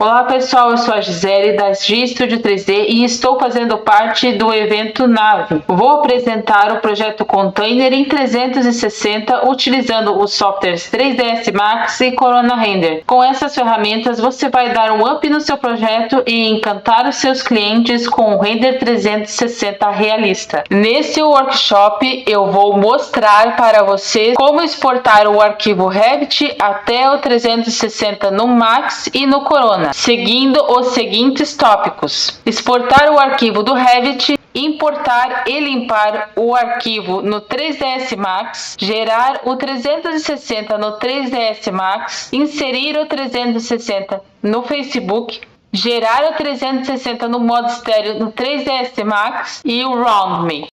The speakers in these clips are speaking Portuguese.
Olá pessoal, eu sou a Gisele da G Studio 3D e estou fazendo parte do evento Nave. Vou apresentar o projeto Container em 360 utilizando os softwares 3ds Max e Corona Render. Com essas ferramentas você vai dar um up no seu projeto e encantar os seus clientes com o Render 360 realista. Nesse workshop eu vou mostrar para vocês como exportar o arquivo Revit até o 360 no Max e no Corona, seguindo os seguintes tópicos: exportar o arquivo do Revit, importar e limpar o arquivo no 3ds Max, gerar o 360 no 3ds Max, inserir o 360 no Facebook, gerar o 360 no modo estéreo no 3ds Max e o Round Me.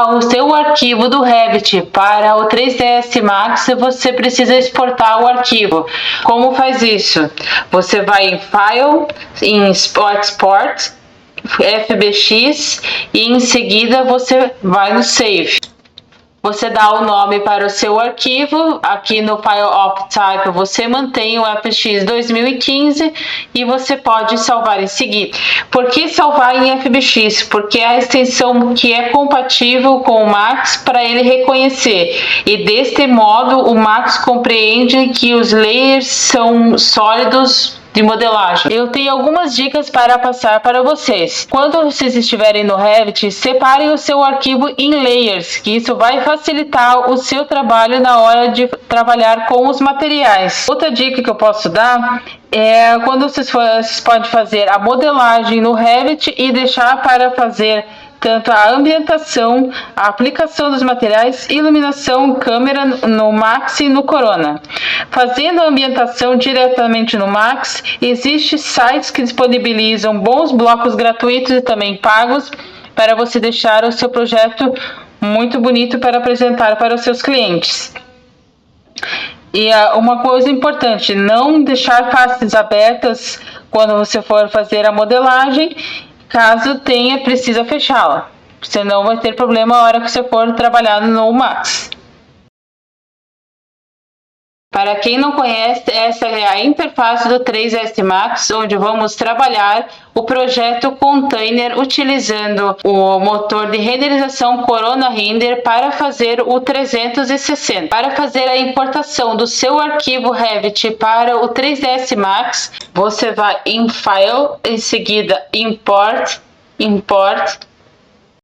O seu arquivo do Revit para o 3ds Max, você precisa exportar o arquivo. Como faz isso? Você vai em File, em Export, FBX e em seguida você vai no Save. Você dá o nome para o seu arquivo, aqui no File of Type você mantém o FBX 2015 e você pode salvar em seguida. Por que salvar em FBX? Porque é a extensão que é compatível com o Max para ele reconhecer. E deste modo o Max compreende que os layers são sólidos de modelagem. Eu tenho algumas dicas para passar para vocês. Quando vocês estiverem no Revit, separem o seu arquivo em layers, que isso vai facilitar o seu trabalho na hora de trabalhar com os materiais. Outra dica que eu posso dar é quando vocês podem fazer a modelagem no Revit e deixar para fazer tanto a ambientação, a aplicação dos materiais, iluminação, câmera no Max e no Corona. Fazendo a ambientação diretamente no Max, existem sites que disponibilizam bons blocos gratuitos e também pagos para você deixar o seu projeto muito bonito para apresentar para os seus clientes. E uma coisa importante, não deixar pastas abertas quando você for fazer a modelagem. Caso precisa fechá-la, senão vai ter problema a hora que você for trabalhar no Max. Para quem não conhece, essa é a interface do 3ds Max, onde vamos trabalhar o projeto Container utilizando o motor de renderização Corona Render para fazer o 360. Para fazer a importação do seu arquivo Revit para o 3ds Max, você vai em File, em seguida Import,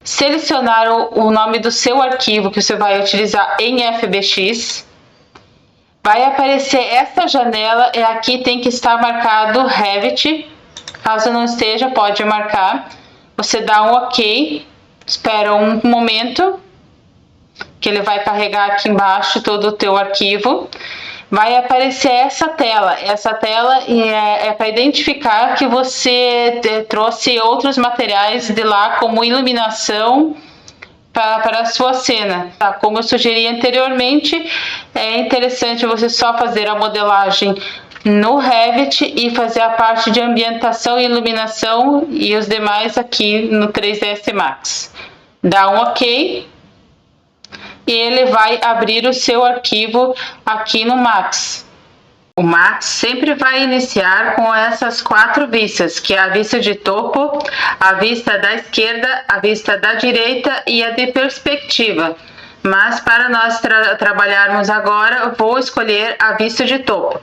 selecionar o nome do seu arquivo que você vai utilizar em FBX. Vai aparecer esta janela e aqui tem que estar marcado Revit. Caso não esteja, pode marcar. Você dá um OK, espera um momento, que ele vai carregar aqui embaixo todo o teu arquivo. Vai aparecer essa tela. Essa tela é para identificar que você trouxe outros materiais de lá, como iluminação, para a sua cena. Como eu sugeri anteriormente, é interessante você só fazer a modelagem no Revit e fazer a parte de ambientação e iluminação e os demais aqui no 3ds Max. Dá um OK e ele vai abrir o seu arquivo aqui no Max. O Max sempre vai iniciar com essas 4 vistas, que é a vista de topo, a vista da esquerda, a vista da direita e a de perspectiva. Mas para nós trabalharmos agora, eu vou escolher a vista de topo.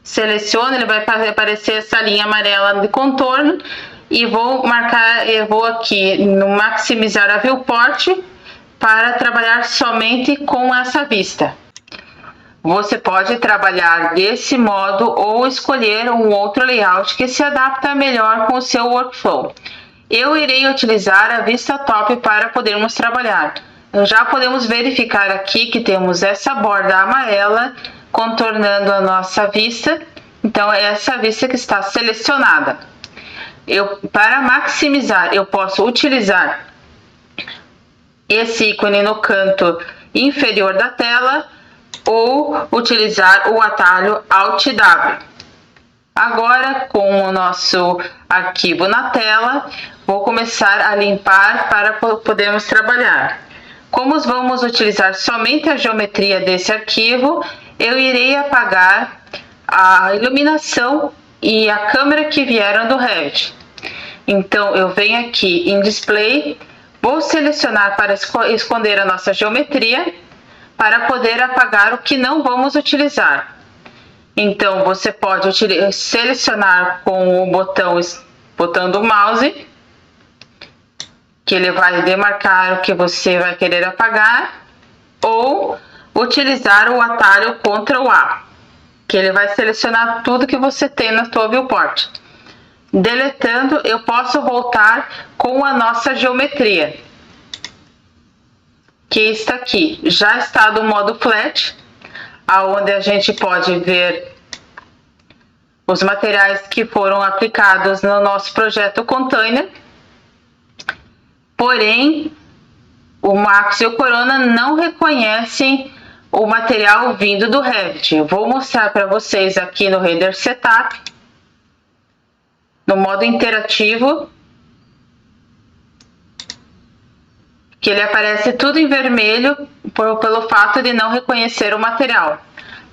Seleciono, ele vai aparecer essa linha amarela de contorno e vou marcar, eu vou aqui no maximizar a viewport para trabalhar somente com essa vista. Você pode trabalhar desse modo ou escolher um outro layout que se adapta melhor com o seu workflow. Eu irei utilizar a vista top para podermos trabalhar. Já podemos verificar aqui que temos essa borda amarela contornando a nossa vista. Então é essa vista que está selecionada. Para maximizar, eu posso utilizar esse ícone no canto inferior da tela ou utilizar o atalho Alt W. Agora, com o nosso arquivo na tela, vou começar a limpar para podermos trabalhar. Como vamos utilizar somente a geometria desse arquivo, eu irei apagar a iluminação e a câmera que vieram do Revit. Então eu venho aqui em Display, vou selecionar para esconder a nossa geometria, para poder apagar o que não vamos utilizar. Então você pode selecionar com o botão do mouse, que ele vai demarcar o que você vai querer apagar, ou utilizar o atalho Ctrl A, que ele vai selecionar tudo que você tem na sua viewport. Deletando, eu posso voltar com a nossa geometria, que está aqui. Já está no modo flat, aonde a gente pode ver os materiais que foram aplicados no nosso projeto container. Porém, o Max e o Corona não reconhecem o material vindo do Revit. Eu vou mostrar para vocês aqui no Render Setup, no modo interativo, que ele aparece tudo em vermelho pelo fato de não reconhecer o material.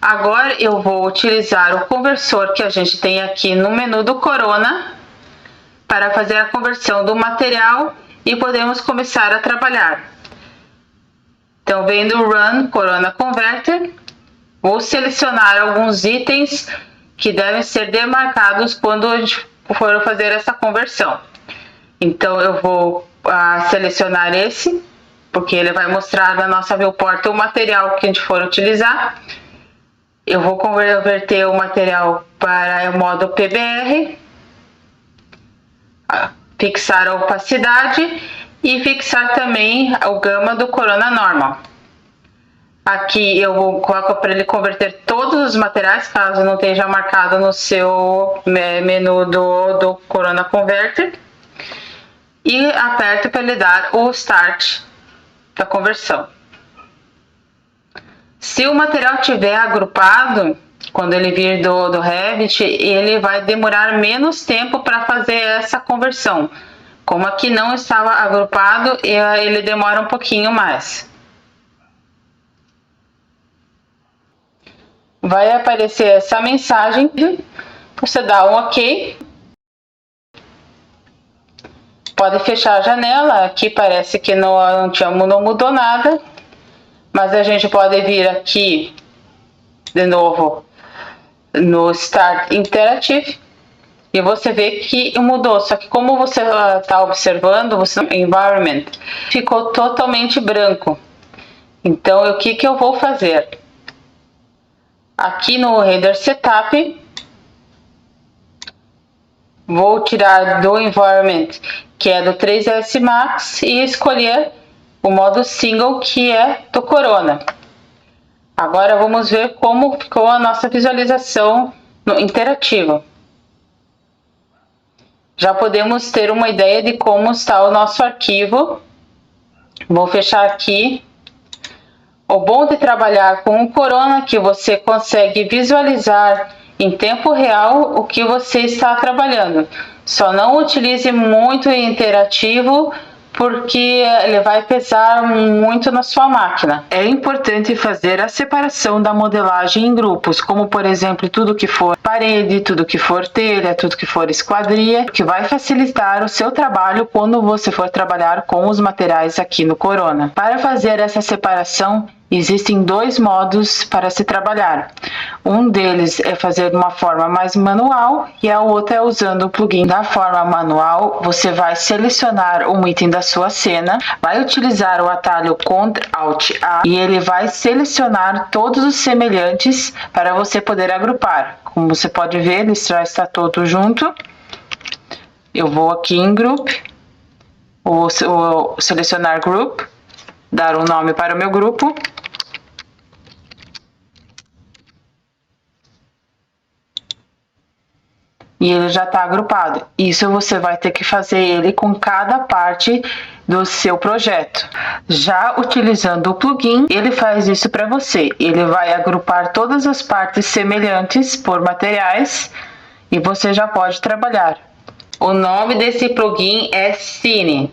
Agora eu vou utilizar o conversor que a gente tem aqui no menu do Corona para fazer a conversão do material e podemos começar a trabalhar. Então, vem do Run Corona Converter, vou selecionar alguns itens que devem ser demarcados quando a gente for fazer essa conversão. Então, eu vou selecionar esse, porque ele vai mostrar na nossa viewport o material que a gente for utilizar. Eu vou converter o material para o modo PBR, fixar a opacidade e fixar também o gama do Corona Normal. Aqui eu coloco para ele converter todos os materiais, caso não esteja marcado no seu menu do Corona Converter. E aperto para ele dar o Start da conversão. Se o material estiver agrupado, quando ele vir do Revit, ele vai demorar menos tempo para fazer essa conversão. Como aqui não estava agrupado, ele demora um pouquinho mais. Vai aparecer essa mensagem, você dá um OK. Pode fechar a janela, aqui parece que não mudou nada, mas a gente pode vir aqui de novo no Start Interactive e você vê que mudou, só que como você está observando, o Environment ficou totalmente branco. Então o que eu vou fazer? Aqui no Render Setup, vou tirar do Environment, que é do 3S Max, e escolher o modo Single, que é do Corona. Agora vamos ver como ficou a nossa visualização no interativo. Já podemos ter uma ideia de como está o nosso arquivo. Vou fechar aqui. O bom de trabalhar com o Corona é que você consegue visualizar em tempo real o que você está trabalhando. Só não utilize muito interativo, porque ele vai pesar muito na sua máquina. É importante fazer a separação da modelagem em grupos, como por exemplo, tudo que for parede, tudo que for telha, tudo que for esquadria, que vai facilitar o seu trabalho quando você for trabalhar com os materiais aqui no Corona. Para fazer essa separação, existem dois modos para se trabalhar. Um deles é fazer de uma forma mais manual e a outra é usando o plugin. Da forma manual, você vai selecionar um item da sua cena, vai utilizar o atalho Ctrl+Alt+A e ele vai selecionar todos os semelhantes para você poder agrupar. Como você pode ver, ele já está todo junto. Eu vou aqui em Group, vou selecionar Group, dar um nome para o meu grupo. E ele já está agrupado. Isso você vai ter que fazer ele com cada parte do seu projeto. Já utilizando o plugin, ele faz isso para você. Ele vai agrupar todas as partes semelhantes por materiais e você já pode trabalhar. O nome desse plugin é Cine.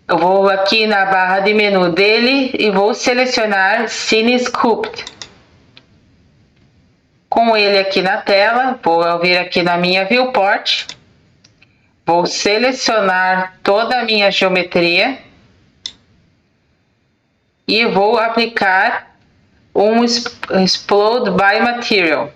Eu vou aqui na barra de menu dele e vou selecionar Cine Sculpt. Com ele aqui na tela, vou vir aqui na minha viewport, vou selecionar toda a minha geometria e vou aplicar um Explode by Material.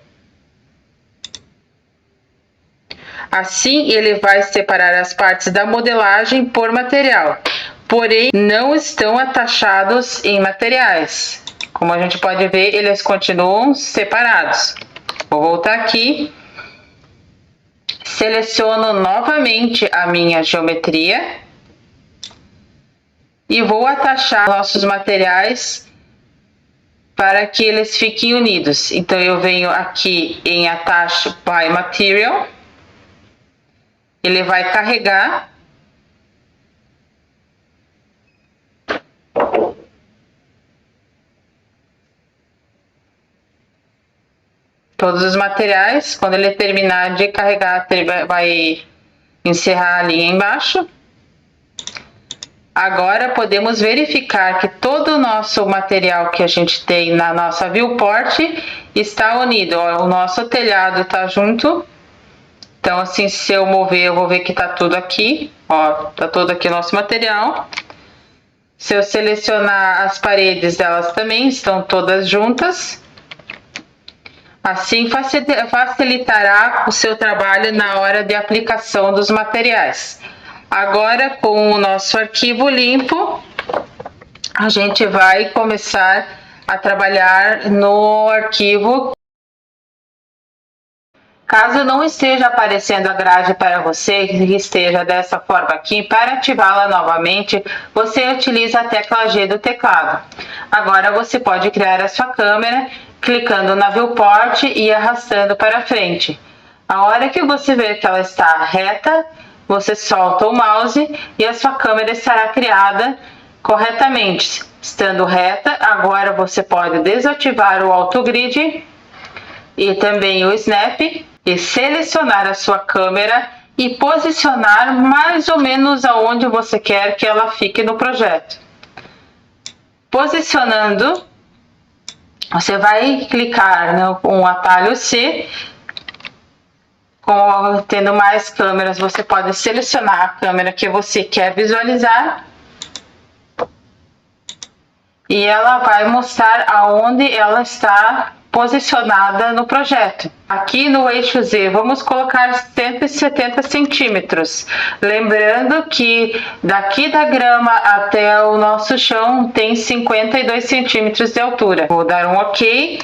Assim ele vai separar as partes da modelagem por material, porém não estão atachados em materiais. Como a gente pode ver, eles continuam separados. Vou voltar aqui, seleciono novamente a minha geometria e vou atachar nossos materiais para que eles fiquem unidos. Então eu venho aqui em Attach by Material, ele vai carregar. Todos os materiais. Quando ele terminar de carregar, ele vai encerrar a linha embaixo. Agora podemos verificar que todo o nosso material que a gente tem na nossa viewport está unido. Ó, o nosso telhado está junto. Então assim, se eu mover, eu vou ver que está tudo aqui. Ó, está todo aqui o nosso material. Se eu selecionar as paredes, elas também estão todas juntas. Assim facilitará o seu trabalho na hora de aplicação dos materiais. Agora, com o nosso arquivo limpo, a gente vai começar a trabalhar no arquivo. Caso não esteja aparecendo a grade para você, que esteja dessa forma aqui, para ativá-la novamente, você utiliza a tecla G do teclado. Agora você pode criar a sua câmera, clicando na viewport e arrastando para frente. A hora que você ver que ela está reta, você solta o mouse e a sua câmera estará criada corretamente. Estando reta, agora você pode desativar o AutoGrid e também o Snap e selecionar a sua câmera e posicionar mais ou menos aonde você quer que ela fique no projeto. Posicionando, você vai clicar no atalho C. Tendo mais câmeras, você pode selecionar a câmera que você quer visualizar e ela vai mostrar aonde ela está posicionada no projeto. Aqui no eixo Z, vamos colocar 170 centímetros. Lembrando que daqui da grama até o nosso chão tem 52 centímetros de altura. Vou dar um OK.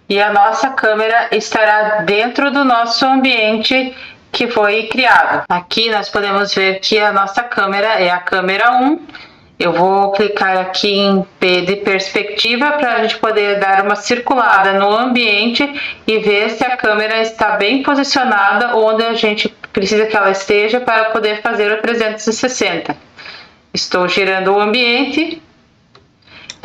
E a nossa câmera estará dentro do nosso ambiente que foi criado. Aqui nós podemos ver que a nossa câmera é a câmera 1. Eu vou clicar aqui em P de perspectiva para a gente poder dar uma circulada no ambiente e ver se a câmera está bem posicionada onde a gente precisa que ela esteja para poder fazer o 360. Estou girando o ambiente.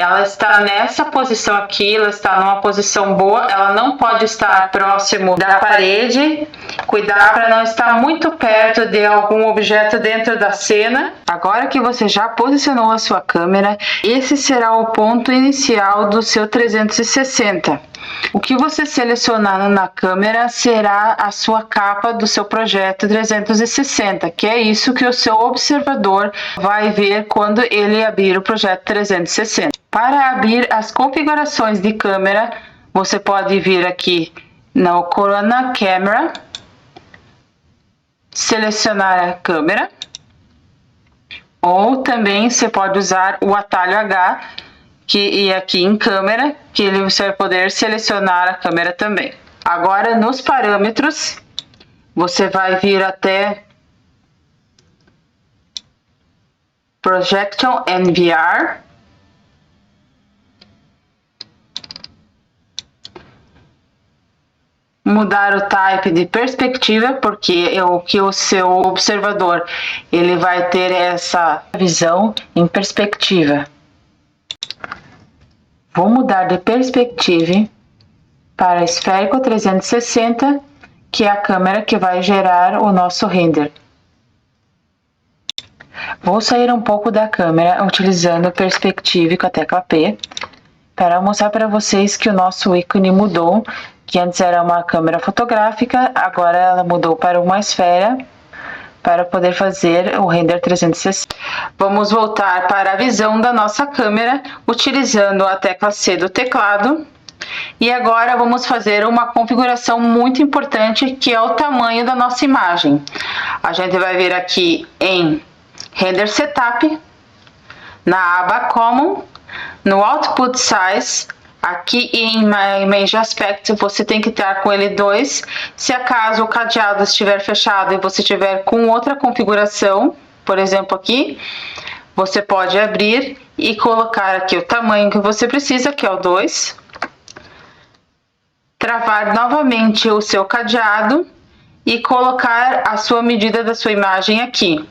Ela está nessa posição aqui, ela está numa posição boa, ela não pode estar próximo da parede. Cuidar para não estar muito perto de algum objeto dentro da cena. Agora que você já posicionou a sua câmera, esse será o ponto inicial do seu 360. O que você selecionar na câmera será a sua capa do seu projeto 360, que é isso que o seu observador vai ver quando ele abrir o projeto 360. Para abrir as configurações de câmera, você pode vir aqui no Corona Camera, selecionar a câmera, ou também você pode usar o atalho H, que é aqui em câmera, que você vai poder selecionar a câmera também. Agora nos parâmetros, você vai vir até Projection and VR. Mudar o type de perspectiva, porque é o que o seu observador ele vai ter essa visão em perspectiva. Vou mudar de perspectiva para esférico 360, que é a câmera que vai gerar o nosso render. Vou sair um pouco da câmera utilizando perspectiva com a tecla P. para mostrar para vocês que o nosso ícone mudou, que antes era uma câmera fotográfica, agora ela mudou para uma esfera, para poder fazer o render 360. Vamos voltar para a visão da nossa câmera, utilizando a tecla C do teclado. E agora vamos fazer uma configuração muito importante, que é o tamanho da nossa imagem. A gente vai vir aqui em Render Setup, na aba Common, no Output Size. Aqui em Image Aspect você tem que estar com ele 2. Se acaso o cadeado estiver fechado e você tiver com outra configuração, por exemplo aqui, você pode abrir e colocar aqui o tamanho que você precisa, que é o 2. Travar novamente o seu cadeado e colocar a sua medida da sua imagem aqui.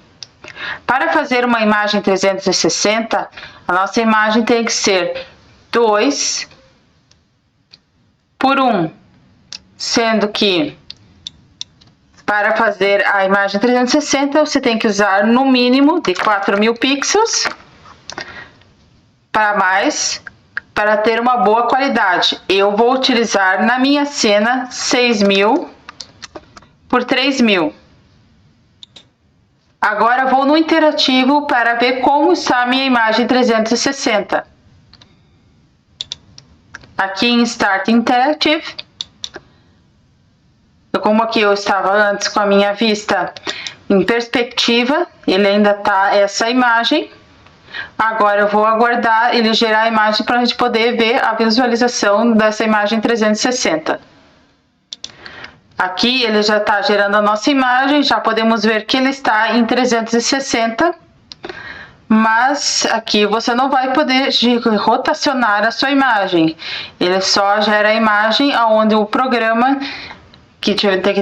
Para fazer uma imagem 360, a nossa imagem tem que ser 2 por 1, sendo que para fazer a imagem 360 você tem que usar no mínimo de 4.000 pixels para mais, para ter uma boa qualidade. Eu vou utilizar na minha cena 6.000 por 3.000. Agora vou no interativo para ver como está a minha imagem 360. Aqui em Start Interactive, como aqui eu estava antes com a minha vista em perspectiva, ele ainda está essa imagem. Agora eu vou aguardar ele gerar a imagem para a gente poder ver a visualização dessa imagem 360. Aqui ele já está gerando a nossa imagem, já podemos ver que ele está em 360. Mas aqui você não vai poder rotacionar a sua imagem. Ele só gera a imagem aonde o programa que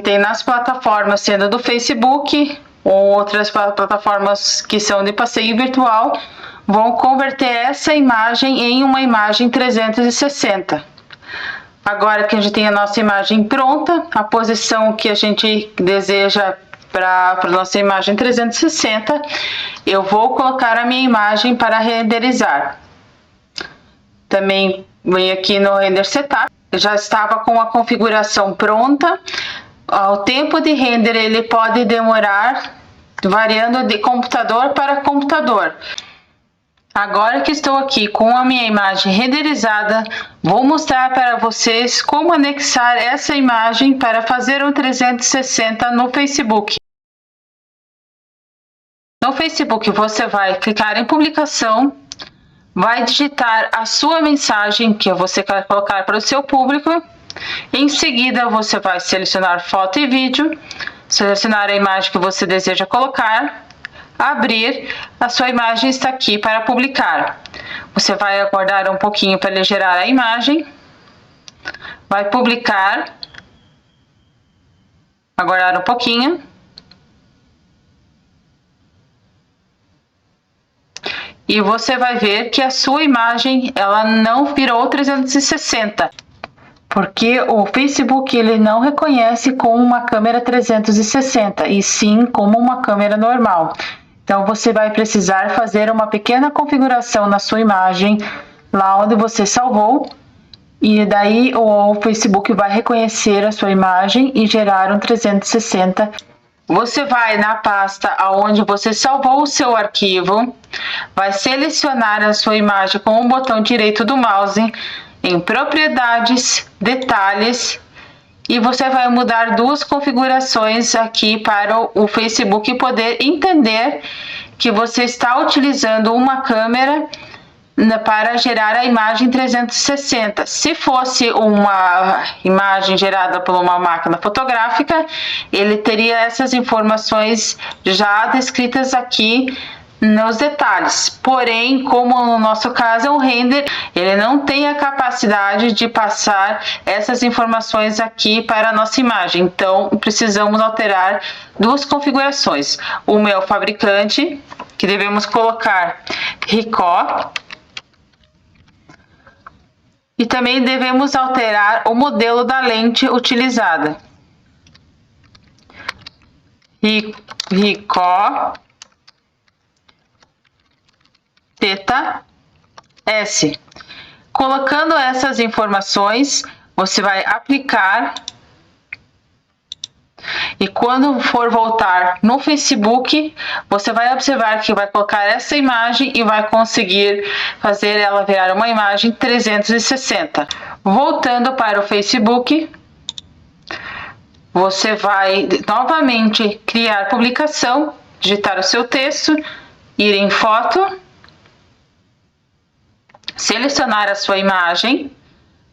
tem nas plataformas, sendo do Facebook ou outras plataformas que são de passeio virtual, vão converter essa imagem em uma imagem 360. Agora que a gente tem a nossa imagem pronta, a posição que a gente deseja para a nossa imagem 360, eu vou colocar a minha imagem para renderizar. Também venho aqui no Render Setup, eu já estava com a configuração pronta. O tempo de render ele pode demorar variando de computador para computador. Agora que estou aqui com a minha imagem renderizada, vou mostrar para vocês como anexar essa imagem para fazer um 360 no Facebook. No Facebook você vai clicar em publicação, vai digitar a sua mensagem que você quer colocar para o seu público. Em seguida você vai selecionar foto e vídeo, selecionar a imagem que você deseja colocar, abrir, a sua imagem está aqui para publicar. Você vai aguardar um pouquinho para ele gerar a imagem, vai publicar, aguardar um pouquinho. E você vai ver que a sua imagem ela não virou 360, porque o Facebook ele não reconhece com uma câmera 360 e sim como uma câmera normal. Então você vai precisar fazer uma pequena configuração na sua imagem, lá onde você salvou, e daí o Facebook vai reconhecer a sua imagem e gerar um 360. Você vai na pasta onde você salvou o seu arquivo, vai selecionar a sua imagem com o botão direito do mouse em Propriedades, Detalhes, e você vai mudar duas configurações aqui para o Facebook poder entender que você está utilizando uma câmera para gerar a imagem 360. Se fosse uma imagem gerada por uma máquina fotográfica, ele teria essas informações já descritas aqui nos detalhes. Porém, como no nosso caso é um render, ele não tem a capacidade de passar essas informações aqui para a nossa imagem. Então, precisamos alterar duas configurações. Uma é o fabricante, que devemos colocar Ricoh. E também devemos alterar o modelo da lente utilizada. Ricoh Theta S. Colocando essas informações, você vai aplicar. E quando for voltar no Facebook, você vai observar que vai colocar essa imagem e vai conseguir fazer ela virar uma imagem 360. Voltando para o Facebook, você vai novamente criar publicação, digitar o seu texto, ir em foto, selecionar a sua imagem,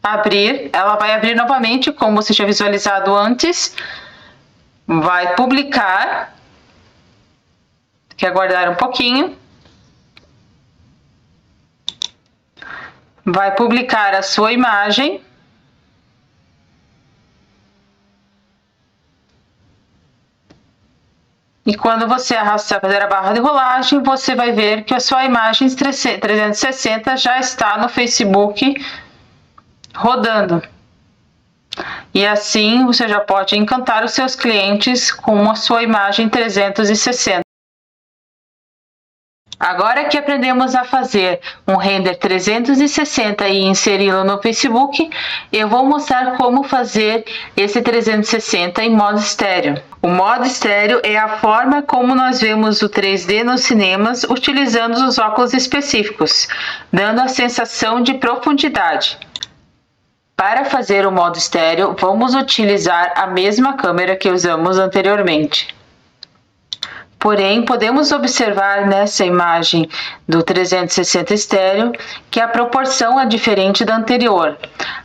abrir, ela vai abrir novamente como você tinha visualizado antes. Vai publicar, quer aguardar um pouquinho, vai publicar a sua imagem, e quando você arrastar, fazer a barra de rolagem, você vai ver que a sua imagem 360 já está no Facebook rodando. E assim você já pode encantar os seus clientes com a sua imagem 360. Agora que aprendemos a fazer um render 360 e inseri-lo no Facebook, eu vou mostrar como fazer esse 360 em modo estéreo. O modo estéreo é a forma como nós vemos o 3D nos cinemas utilizando os óculos específicos, dando a sensação de profundidade. Para fazer o modo estéreo, vamos utilizar a mesma câmera que usamos anteriormente. Porém, podemos observar nessa imagem do 360 estéreo que a proporção é diferente da anterior.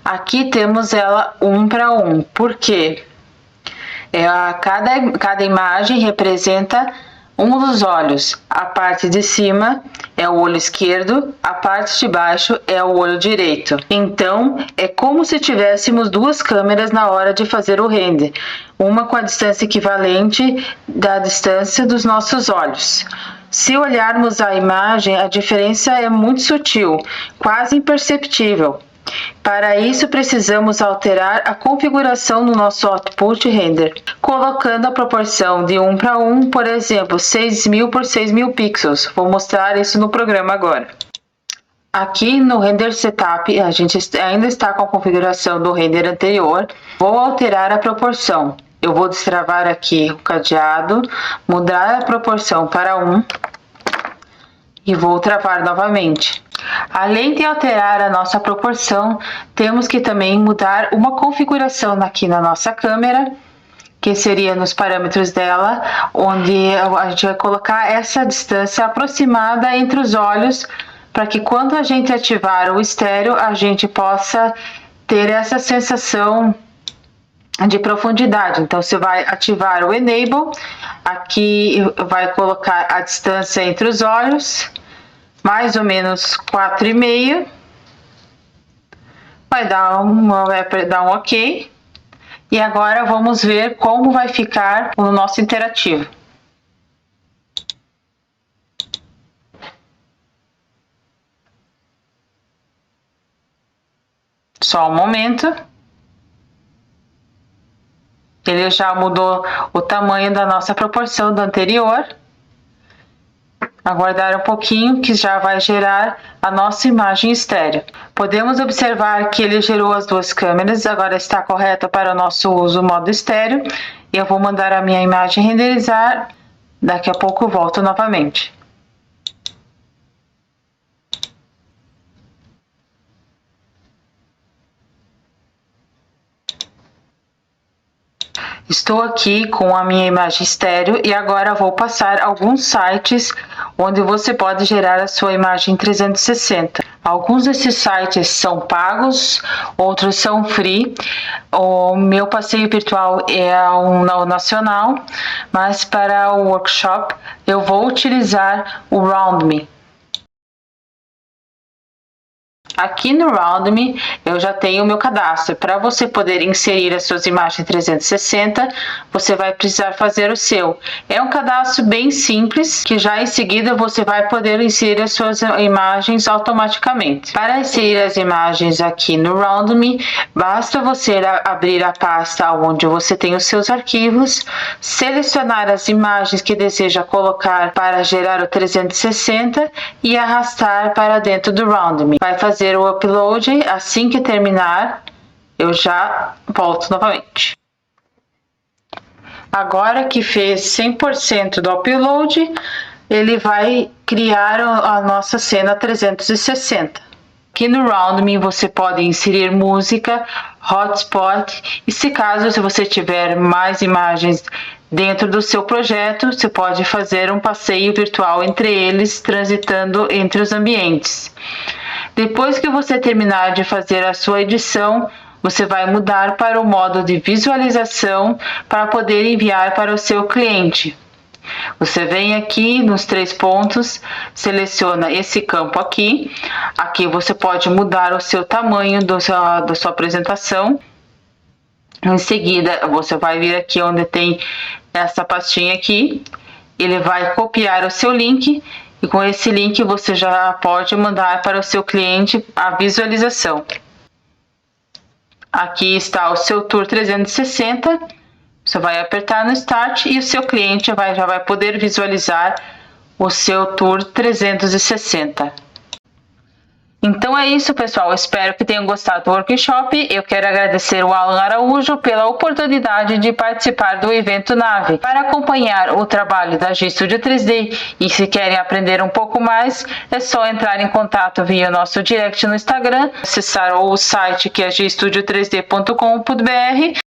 Aqui temos ela 1:1. Por quê? Cada imagem representa um dos olhos. A parte de cima é o olho esquerdo, a parte de baixo é o olho direito. Então, é como se tivéssemos duas câmeras na hora de fazer o render, uma com a distância equivalente da distância dos nossos olhos. Se olharmos a imagem, a diferença é muito sutil, quase imperceptível. Para isso, precisamos alterar a configuração do nosso output render, colocando a proporção de 1:1, por exemplo, 6.000 por 6.000 pixels. Vou mostrar isso no programa agora. Aqui no Render Setup, a gente ainda está com a configuração do render anterior. Vou alterar a proporção. Eu vou destravar aqui o cadeado, mudar a proporção para 1 e vou travar novamente. Além de alterar a nossa proporção, temos que também mudar uma configuração aqui na nossa câmera, que seria nos parâmetros dela, onde a gente vai colocar essa distância aproximada entre os olhos, para que quando a gente ativar o estéreo, a gente possa ter essa sensação de profundidade. Então, você vai ativar o Enable, aqui vai colocar a distância entre os olhos, mais ou menos 4,5, vai dar um OK. E agora vamos ver como vai ficar o nosso interativo. Só um momento. Ele já mudou o tamanho da nossa proporção do anterior. Aguardar um pouquinho que já vai gerar a nossa imagem estéreo. Podemos observar que ele gerou as duas câmeras, agora está correta para o nosso uso modo estéreo. Eu vou mandar a minha imagem renderizar, daqui a pouco eu volto novamente. Estou aqui com a minha imagem estéreo e agora vou passar alguns sites onde você pode gerar a sua imagem 360. Alguns desses sites são pagos, outros são free. O meu passeio virtual é um nacional, mas para o workshop eu vou utilizar o Round.me. Aqui no Round.me eu já tenho o meu cadastro. Para você poder inserir as suas imagens 360, você vai precisar fazer o seu. É um cadastro bem simples, que já em seguida você vai poder inserir as suas imagens automaticamente. Para inserir as imagens aqui no Round.me, basta você abrir a pasta onde você tem os seus arquivos, selecionar as imagens que deseja colocar para gerar o 360 e arrastar para dentro do Round.me. Vai fazer fazer o upload. Assim que terminar, eu já volto novamente. Agora que fez 100% do upload, ele vai criar a nossa cena 360. Aqui no Round Me você pode inserir música, hotspot, e se você tiver mais imagens dentro do seu projeto, você pode fazer um passeio virtual entre eles, transitando entre os ambientes. Depois que você terminar de fazer a sua edição, você vai mudar para o modo de visualização para poder enviar para o seu cliente. Você vem aqui nos 3 pontos, seleciona esse campo aqui. Aqui você pode mudar o seu tamanho da sua apresentação. Em seguida, você vai vir aqui onde tem essa pastinha aqui. Ele vai copiar o seu link e com esse link você já pode mandar para o seu cliente a visualização. Aqui está o seu Tour 360. Você vai apertar no Start e o seu cliente já vai poder visualizar o seu Tour 360. Então é isso, pessoal. Eu espero que tenham gostado do workshop. Eu quero agradecer o Alan Araújo pela oportunidade de participar do evento Nave. Para acompanhar o trabalho da G-Studio 3D e se querem aprender um pouco mais, é só entrar em contato via nosso direct no Instagram, acessar o site que é gstudio3d.com.br